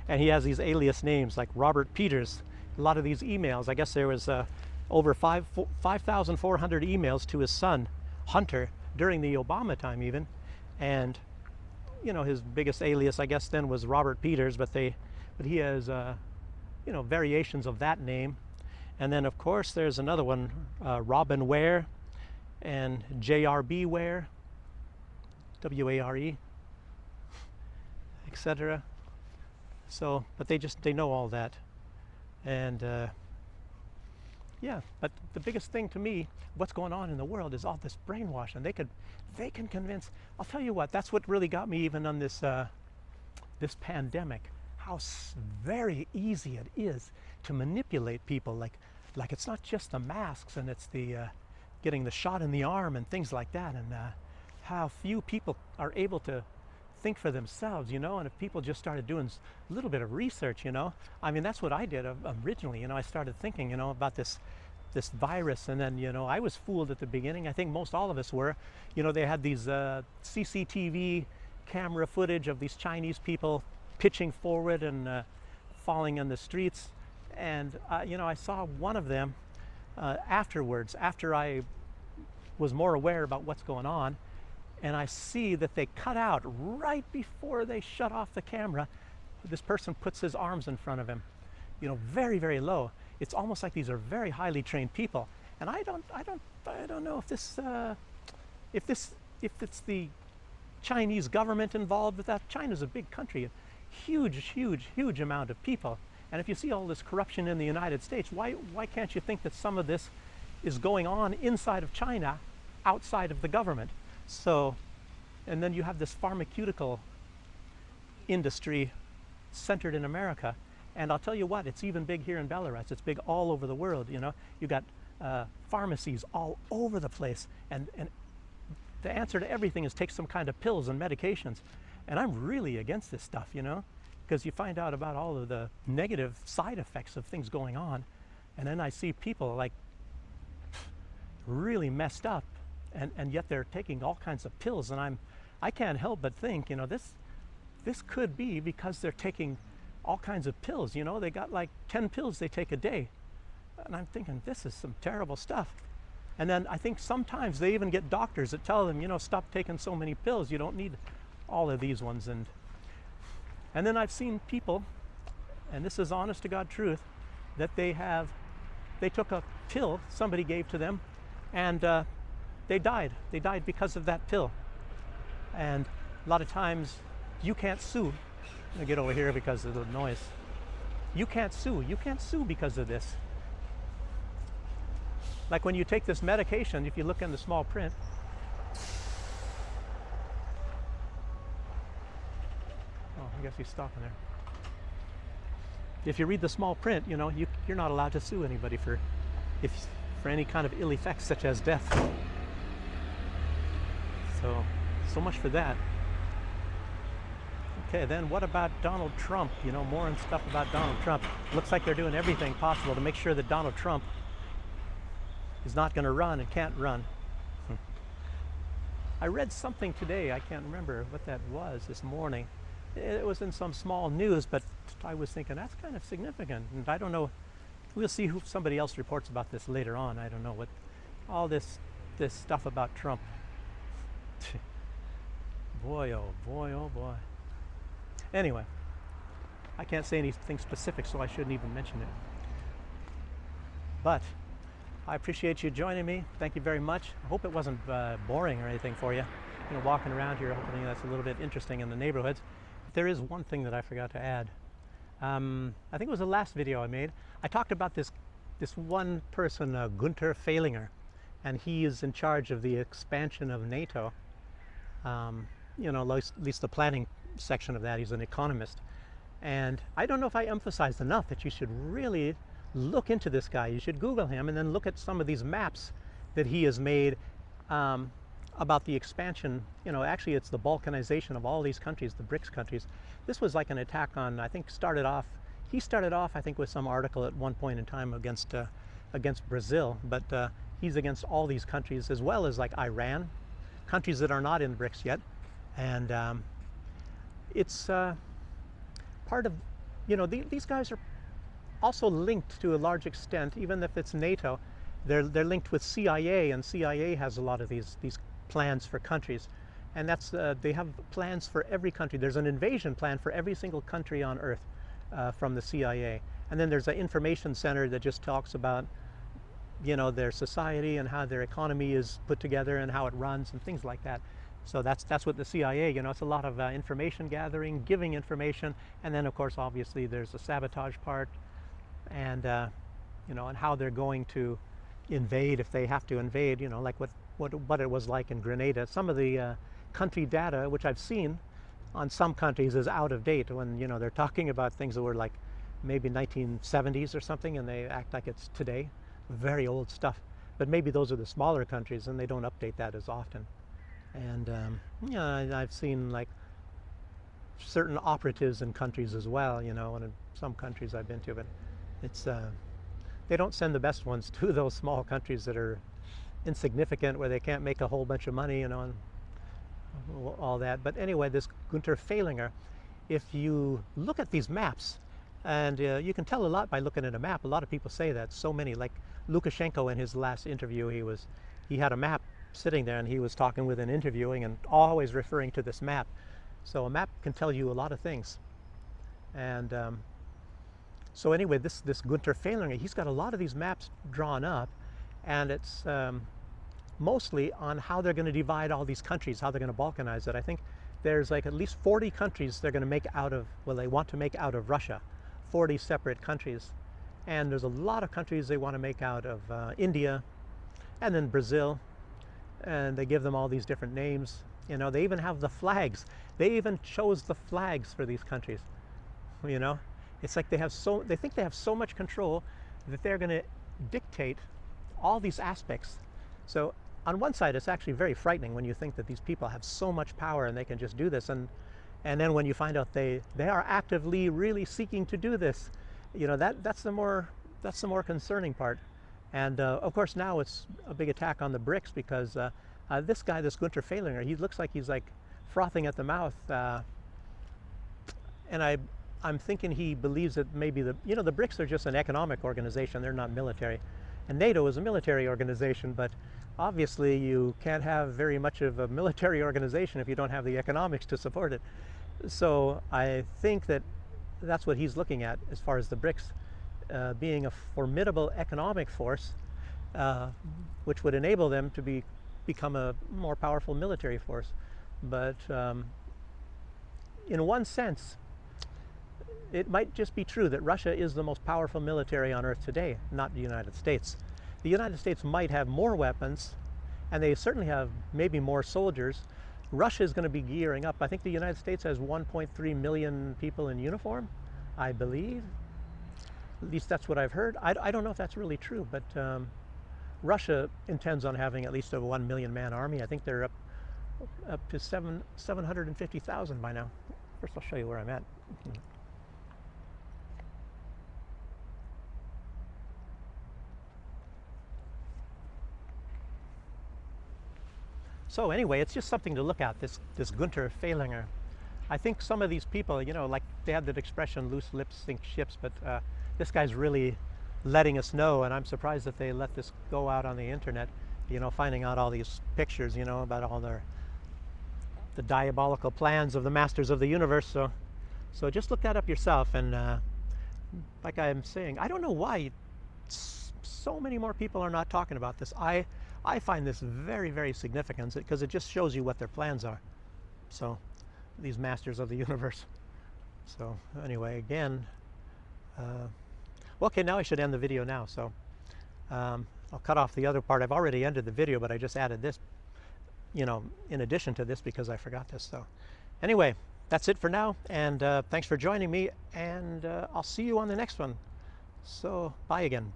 and he has these alias names like Robert Peters. A lot of these emails, I guess there was over 5,400 emails to his son, Hunter, during the Obama time even. And, you know, his biggest alias, I guess, then was Robert Peters, but he has, you know, variations of that name. And then, of course, there's another one, Robin Ware and JRB Ware, W-A-R-E, etc. So, but they know all that. And yeah, but the biggest thing to me, what's going on in the world is all this brainwash, and they can convince. I'll tell you what, that's what really got me even on this this pandemic. How very easy it is to manipulate people. Like it's not just the masks, and it's the getting the shot in the arm and things like that, and how few people are able to think for themselves, you know. And if people just started doing a little bit of research, you know, I mean, that's what I did originally. You know, I started thinking, you know, about this virus, and then, you know, I was fooled at the beginning. I think most all of us were. You know, they had these CCTV camera footage of these Chinese people pitching forward and falling in the streets, and you know, I saw one of them afterwards, after I was more aware about what's going on, and I see that they cut out right before they shut off the camera. This person puts his arms in front of him, you know, very, very low. It's almost like these are very highly trained people, and I don't know if it's the Chinese government involved with that. China's a big country, a huge amount of people, and if you see all this corruption in the United States, why can't you think that some of this is going on inside of China, outside of the government? So, and then you have this pharmaceutical industry centered in America, and I'll tell you what, it's even big here in Belarus. It's big all over the world. You know, you got pharmacies all over the place, and the answer to everything is take some kind of pills and medications. And I'm really against this stuff, you know, because you find out about all of the negative side effects of things going on, and then I see people like really messed up, and yet they're taking all kinds of pills, and I can't help but think, you know, this could be because they're taking all kinds of pills. You know, they got like 10 pills they take a day, and I'm thinking, this is some terrible stuff. And then I think sometimes they even get doctors that tell them, you know, stop taking so many pills, you don't need all of these ones. And then I've seen people, and this is honest to God truth, that they took a pill somebody gave to them, and they died because of that pill. And a lot of times you can't sue. I'm gonna get over here because of the noise. You can't sue because of this. Like when you take this medication, if you look in the small print, oh, I guess he's stopping there. If you read the small print, you know, you're not allowed to sue anybody for any kind of ill effects such as death. So much for that. Okay, then what about Donald Trump? You know, more and stuff about Donald Trump. Looks like they're doing everything possible to make sure that Donald Trump is not going to run and can't run. I read something today, I can't remember what that was this morning. It was in some small news, but I was thinking that's kind of significant. And I don't know, we'll see who somebody else reports about this later on. I don't know what all this stuff about Trump. Boy, oh boy, oh boy. Anyway, I can't say anything specific, so I shouldn't even mention it. But I appreciate you joining me. Thank you very much. I hope it wasn't boring or anything for you. You know, walking around here, hoping that's a little bit interesting in the neighborhoods. There is one thing that I forgot to add. I think it was the last video I made. I talked about this one person, Gunther Fehlinger, and he is in charge of the expansion of NATO. You know, at least the planning section of that. He's an economist, and I don't know if I emphasized enough that you should really look into this guy. You should Google him and then look at some of these maps that he has made about the expansion. You know, actually it's the balkanization of all these countries, the BRICS countries. This was like an attack on, I think he started off I think with some article at one point in time against Brazil, but he's against all these countries, as well as like Iran, countries that are not in BRICS yet. And it's part of, you know, these guys are also linked to a large extent, even if it's NATO, they're linked with CIA, and CIA has a lot of these plans for countries, and that's they have plans for every country. There's an invasion plan for every single country on Earth from the CIA, And then there's an information center that just talks about, you know, their society and how their economy is put together and how it runs and things like that. So that's what the CIA, you know, it's a lot of information gathering, giving information, and then of course obviously there's a sabotage part, and you know, and how they're going to invade if they have to invade, you know, like what it was like in Grenada. Some of the country data, which I've seen on some countries, is out of date when, you know, they're talking about things that were like maybe 1970s or something, and they act like it's today. Very old stuff. But maybe those are the smaller countries and they don't update that as often. And yeah, I've seen like certain operatives in countries as well, you know, and in some countries I've been to, but it's they don't send the best ones to those small countries that are insignificant, where they can't make a whole bunch of money, you know, and all that. But anyway, this Gunter Fehlinger, if you look at these maps, and you can tell a lot by looking at a map. A lot of people say that. So many, like Lukashenko in his last interview, he had a map sitting there and he was talking with an interviewing and always referring to this map. So a map can tell you a lot of things. And so anyway, this Gunter Fehlinger, he's got a lot of these maps drawn up, and it's mostly on how they're going to divide all these countries, how they're going to balkanize it. I think there's like at least 40 countries they're going to make out of, well, they want to make out of Russia. 40 separate countries, and there's a lot of countries they want to make out of India, and then Brazil, and they give them all these different names. You know, they even have the flags. They even chose the flags for these countries. You know, it's like they think they have so much control that they're going to dictate all these aspects. So on one side, it's actually very frightening when you think that these people have so much power and they can just do this, and then when you find out they are actively really seeking to do this, you know, that's the more concerning part. And of course now it's a big attack on the BRICS, because this guy, this Gunter Fehlinger, he looks like he's like frothing at the mouth, and I'm thinking he believes that maybe the BRICS are just an economic organization, they're not military, and NATO is a military organization, but obviously you can't have very much of a military organization if you don't have the economics to support it. So I think that that's what he's looking at as far as the BRICS being a formidable economic force, which would enable them to become a more powerful military force. But in one sense, it might just be true that Russia is the most powerful military on earth today, not the United States. The United States might have more weapons, and they certainly have maybe more soldiers. Russia is going to be gearing up. I think the United States has 1.3 million people in uniform, I believe. At least that's what I've heard. I don't know if that's really true, but Russia intends on having at least a 1 million man army. I think they're up to 750,000 by now. First I'll show you where I'm at. So anyway, it's just something to look at, this Gunter Fehlinger. I think some of these people, you know, like they had that expression, loose lips sink ships, but this guy's really letting us know, and I'm surprised that they let this go out on the internet, you know, finding out all these pictures, you know, about all the diabolical plans of the masters of the universe. So just look that up yourself, and like I'm saying, I don't know why so many more people are not talking about this. I find this very, very significant, because it just shows you what their plans are. So, these masters of the universe. So, anyway, again, well, okay, now I should end the video now. So, I'll cut off the other part. I've already ended the video, but I just added this, you know, in addition to this, because I forgot this. So, anyway, that's it for now, and thanks for joining me, and I'll see you on the next one. So, bye again.